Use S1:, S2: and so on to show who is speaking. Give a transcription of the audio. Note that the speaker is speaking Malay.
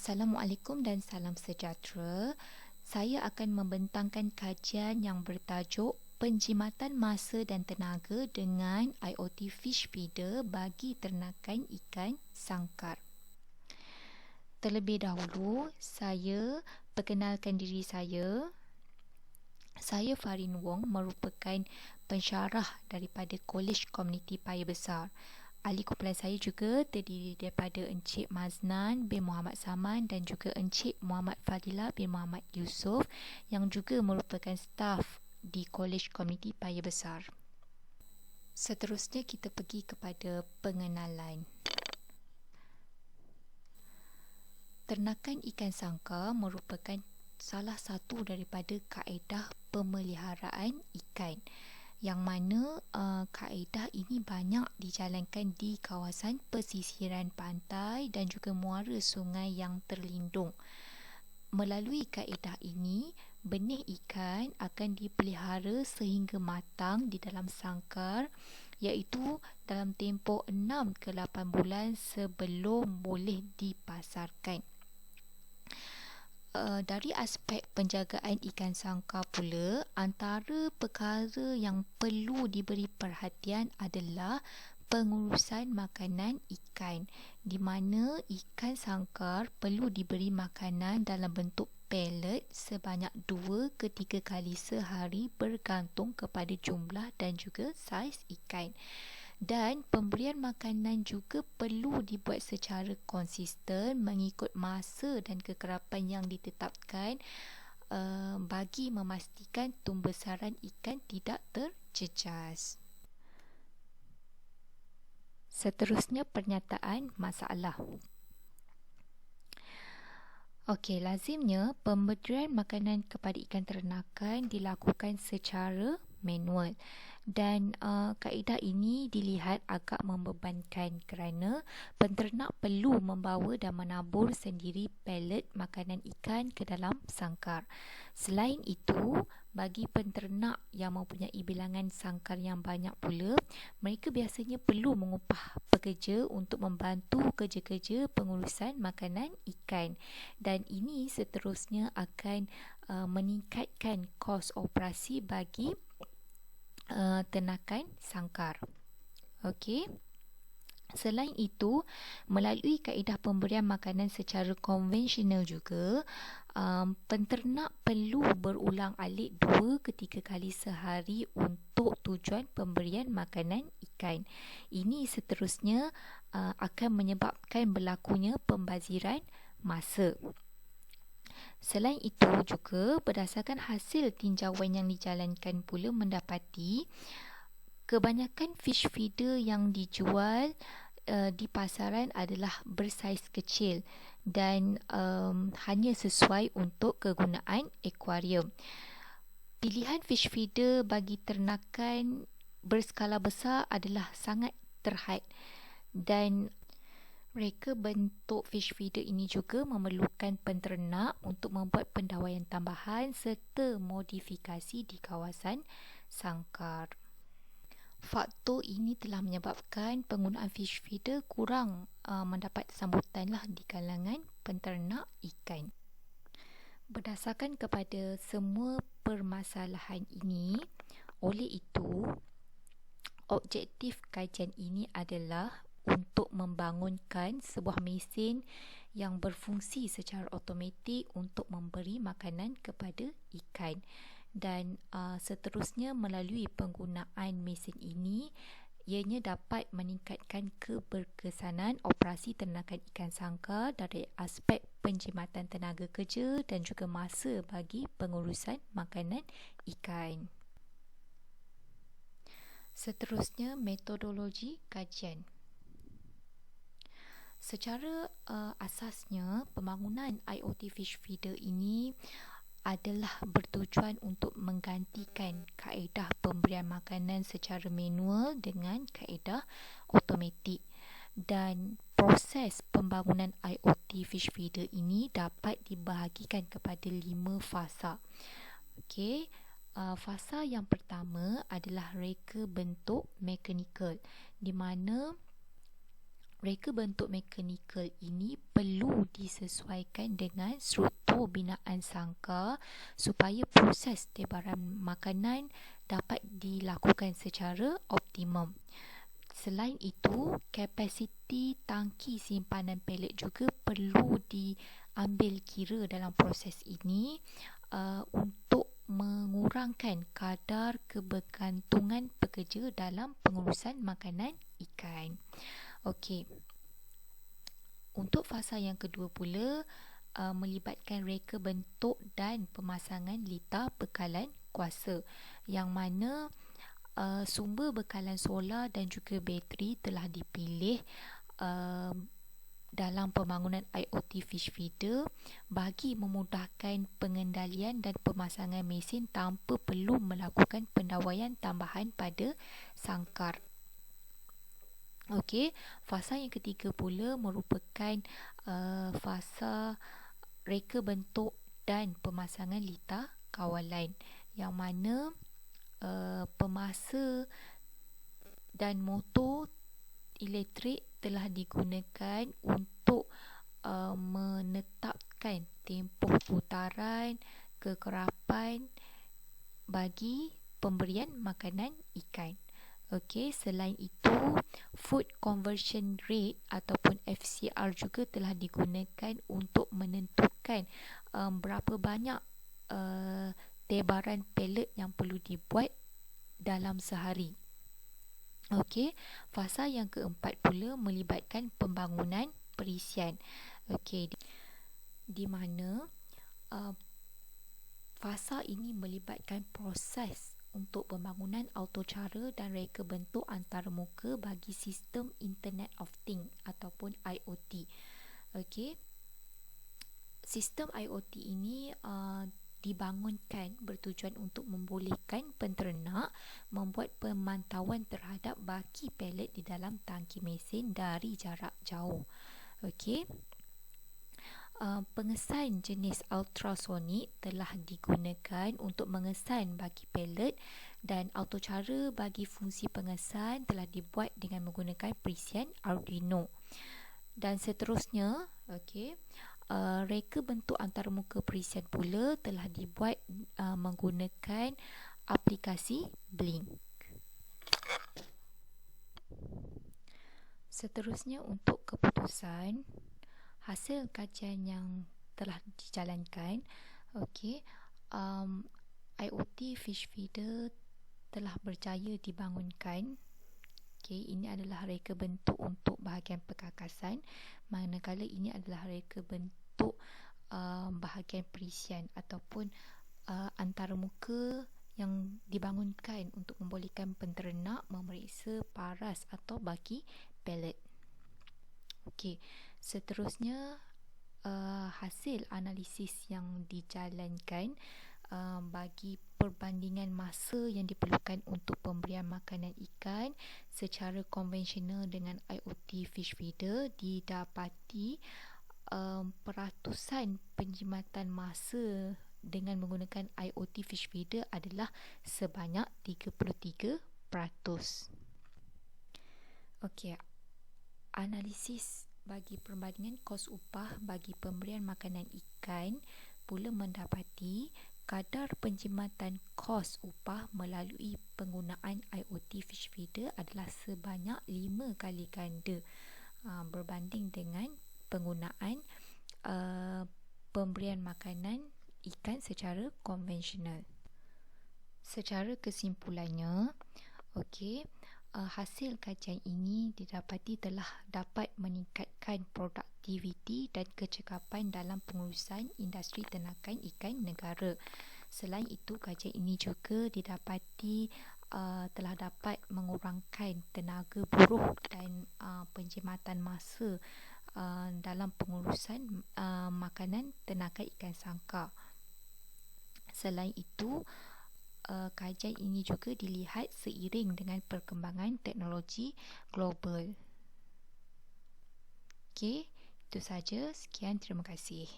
S1: Assalamualaikum dan salam sejahtera. Saya akan membentangkan kajian yang bertajuk Penjimatan Masa dan Tenaga dengan IoT Fish Feeder bagi ternakan ikan sangkar. Terlebih dahulu, saya perkenalkan diri saya. Saya Farin Wong merupakan pensyarah daripada Kolej Komuniti Paya Besar. Ahli kumpulan saya juga terdiri daripada Encik Maznan bin Muhammad Saman dan juga Encik Muhammad Fadilah bin Muhammad Yusof yang juga merupakan staf di Kolej Komuniti Paya Besar. Seterusnya kita pergi kepada pengenalan. Ternakan ikan sangkar merupakan salah satu daripada kaedah pemeliharaan ikan yang mana kaedah ini banyak dijalankan di kawasan pesisiran pantai dan juga muara sungai yang terlindung. Melalui kaedah ini, benih ikan akan dipelihara sehingga matang di dalam sangkar, iaitu dalam tempoh 6 ke 8 bulan sebelum boleh dipasarkan. Dari aspek penjagaan ikan sangkar pula, antara perkara yang perlu diberi perhatian adalah pengurusan makanan ikan, di mana ikan sangkar perlu diberi makanan dalam bentuk pellet sebanyak 2 ke 3 kali sehari bergantung kepada jumlah dan juga saiz ikan. Dan pemberian makanan juga perlu dibuat secara konsisten mengikut masa dan kekerapan yang ditetapkan bagi memastikan tumbesaran ikan tidak terjejas. Seterusnya pernyataan masalah. Okey, lazimnya pemberian makanan kepada ikan ternakan dilakukan secara manual dan kaedah ini dilihat agak membebankan kerana penternak perlu membawa dan menabur sendiri pellet makanan ikan ke dalam sangkar. Selain itu, bagi penternak yang mempunyai bilangan sangkar yang banyak pula, mereka biasanya perlu mengupah pekerja untuk membantu kerja-kerja pengurusan makanan ikan, dan ini seterusnya akan meningkatkan kos operasi bagi ternakan sangkar. Okey. Selain itu, melalui kaedah pemberian makanan secara konvensional juga, penternak perlu berulang-alik 2 ke 3 kali sehari untuk tujuan pemberian makanan ikan. Ini seterusnya akan menyebabkan berlakunya pembaziran masa. Selain itu juga, berdasarkan hasil tinjauan yang dijalankan pula mendapati kebanyakan fish feeder yang dijual di pasaran adalah bersaiz kecil dan hanya sesuai untuk kegunaan akuarium. Pilihan fish feeder bagi ternakan berskala besar adalah sangat terhad, dan mereka bentuk fish feeder ini juga memerlukan penternak untuk membuat pendawaian tambahan serta modifikasi di kawasan sangkar. Faktor ini telah menyebabkan penggunaan fish feeder kurang mendapat sambutan di kalangan penternak ikan. Berdasarkan kepada semua permasalahan ini, oleh itu, objektif kajian ini adalah untuk membangunkan sebuah mesin yang berfungsi secara automatik untuk memberi makanan kepada ikan, dan seterusnya melalui penggunaan mesin ini ianya dapat meningkatkan keberkesanan operasi ternakan ikan sangkar dari aspek penjimatan tenaga kerja dan juga masa bagi pengurusan makanan ikan. Seterusnya, metodologi kajian. Secara asasnya, pembangunan IoT Fish Feeder ini adalah bertujuan untuk menggantikan kaedah pemberian makanan secara manual dengan kaedah automatik, dan proses pembangunan IoT Fish Feeder ini dapat dibahagikan kepada 5 fasa. Okey, fasa yang pertama adalah reka bentuk mekanikal, di mana reka bentuk mekanikal ini perlu disesuaikan dengan struktur binaan sangkar supaya proses tebaran makanan dapat dilakukan secara optimum. Selain itu, kapasiti tangki simpanan pelet juga perlu diambil kira dalam proses ini untuk mengurangkan kadar kebergantungan pekerja dalam pengurusan makanan ikan. Okey. Untuk fasa yang kedua pula melibatkan reka bentuk dan pemasangan litar bekalan kuasa, yang mana sumber bekalan solar dan juga bateri telah dipilih dalam pembangunan IoT fish feeder bagi memudahkan pengendalian dan pemasangan mesin tanpa perlu melakukan pendawaian tambahan pada sangkar. Okey, fasa yang ketiga pula merupakan fasa reka bentuk dan pemasangan litar kawalan, yang mana pemasa dan motor elektrik telah digunakan untuk menetapkan tempoh putaran kekerapan bagi pemberian makanan ikan. Okey, selain itu food conversion rate ataupun FCR juga telah digunakan untuk menentukan berapa banyak tebaran pelet yang perlu dibuat dalam sehari. Okey, fasa yang keempat pula melibatkan pembangunan perisian. Okey, di mana fasa ini melibatkan proses untuk pembangunan autocara dan reka bentuk antarmuka bagi sistem Internet of Things ataupun IoT. Okey, sistem IoT ini dibangunkan bertujuan untuk membolehkan penternak membuat pemantauan terhadap baki pelet di dalam tangki mesin dari jarak jauh. Okey. Pengesan jenis ultrasonik telah digunakan untuk mengesan baki pelet, dan autocara bagi fungsi pengesan telah dibuat dengan menggunakan perisian Arduino. Dan seterusnya, okey, reka bentuk antarmuka perisian pula telah dibuat menggunakan aplikasi Blink. Seterusnya, untuk keputusan hasil kajian yang telah dijalankan, okey, IoT fish feeder telah berjaya dibangunkan. Okey, ini adalah reka bentuk untuk bahagian perkakasan, manakala ini adalah reka bentuk bahagian perisian ataupun antarmuka yang dibangunkan untuk membolehkan penternak memeriksa paras atau baki pelet. Okey, seterusnya hasil analisis yang dijalankan bagi perbandingan masa yang diperlukan untuk pemberian makanan ikan secara konvensional dengan IoT fish feeder, didapati peratusan penjimatan masa dengan menggunakan IoT fish feeder adalah sebanyak 33%. Okey, analisis bagi perbandingan kos upah bagi pemberian makanan ikan pula mendapati kadar penjimatan kos upah melalui penggunaan IoT fish feeder adalah sebanyak 5 kali ganda berbanding dengan penggunaan pemberian makanan ikan secara konvensional. Secara kesimpulannya, okey, hasil kajian ini didapati telah dapat meningkatkan produktiviti dan kecekapan dalam pengurusan industri ternakan ikan negara. Selain itu, kajian ini juga didapati telah dapat mengurangkan tenaga buruh dan penjimatan masa dalam pengurusan makanan ternakan ikan sangkar. Selain itu, kajian ini juga dilihat seiring dengan perkembangan teknologi global. Okey, itu saja. Sekian, terima kasih.